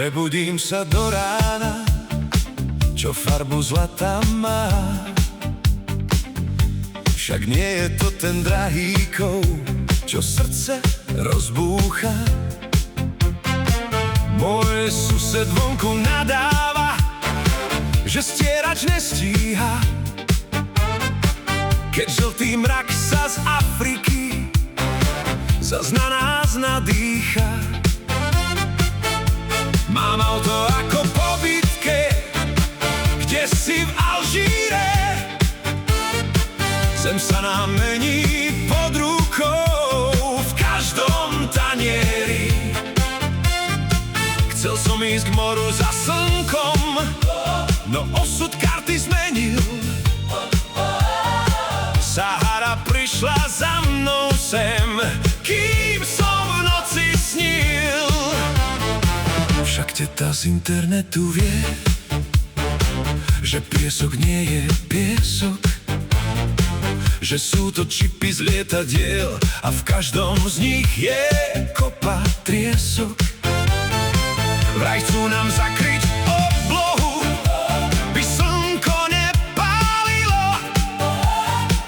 Prebudím sa do rána, čo farbu zlata má. Však nie je to ten drahý kov, čo srdce rozbúcha. Môj sused vonku nadáva, že stierač nestíha, keď žltý mrak sa z Afriky zas na nás nadýcha. Mám auto ako po bitke, kde si v Alžíre. Zem sa nám mení pod rukou v každom tanieri. Chcel som ísť k moru za slnkom, no osud karty zmenil. Sahara prišla za mnou sem, kým som v noci snil. Však teta z internetu vie, že piesok nie je piesok, že sú to čipy z lietadiel a v každom z nich je kopa triesok. Vraj chcú nám zakryť oblohu, by slnko nepálilo,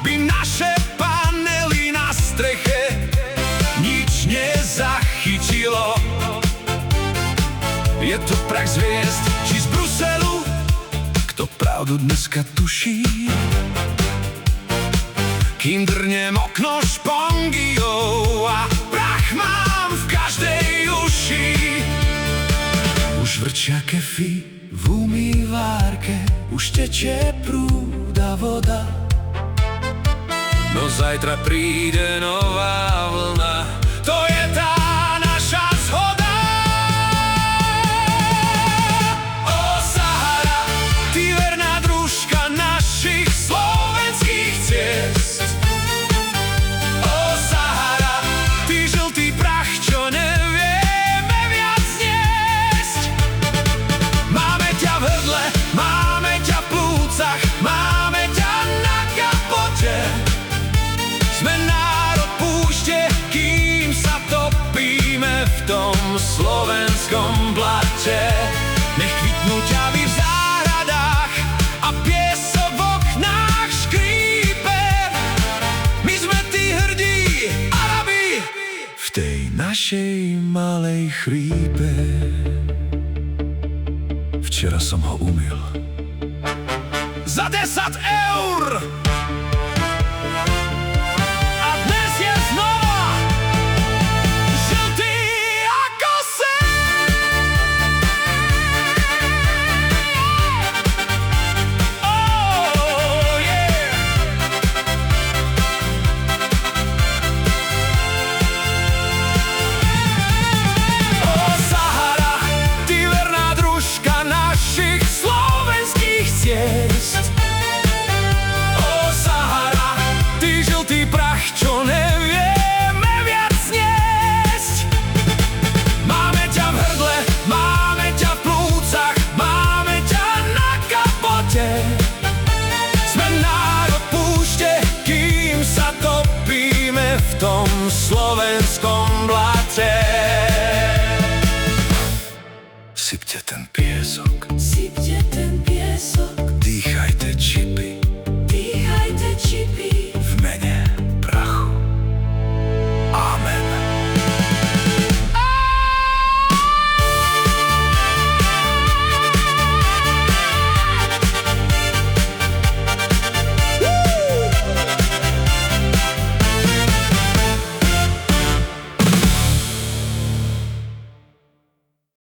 by naše panely na streche nič nezachytilo. Je to prach z hviezd, či z Bruselu, kto pravdu dneska tuší. Kým drnem okno špongiou a prach mám v každej uši. Už vrčia kefy v umývárke, už tečie prúda voda. No zajtra príde nová vlna, to je tá naša zhoda. O Sahara, ty verná družka našich slovenských ciest. O Sahara, ty žltý prach, čo nevieme viac niesť. Máme ťa v hrdle, máme ťa v plúcach, máme ťa na kapote. Sme národ púšte, kým sa topíme v tom slovenskom blate. Nech kvitnú ťavy v záhradách a piesok v oknách škrípe. My sme tí hrdí Arabi v tej našej malej chrípe. Včera som ho umyl za 10 eur. A dnes je znova žltý ako sen. Oh yeah. O Sahara, ty verná družka našich slovenských ciest. O Sahara, ty žltý prach, čo nevieme viac niesť. Máme ťa v hrdle, máme ťa v plúcach, máme ťa na kapote. Sme národ púšte, kým sa topíme v tom slovenskom blate. Sypte ten piesok, Sypte ten piesok, dýchajte čipy.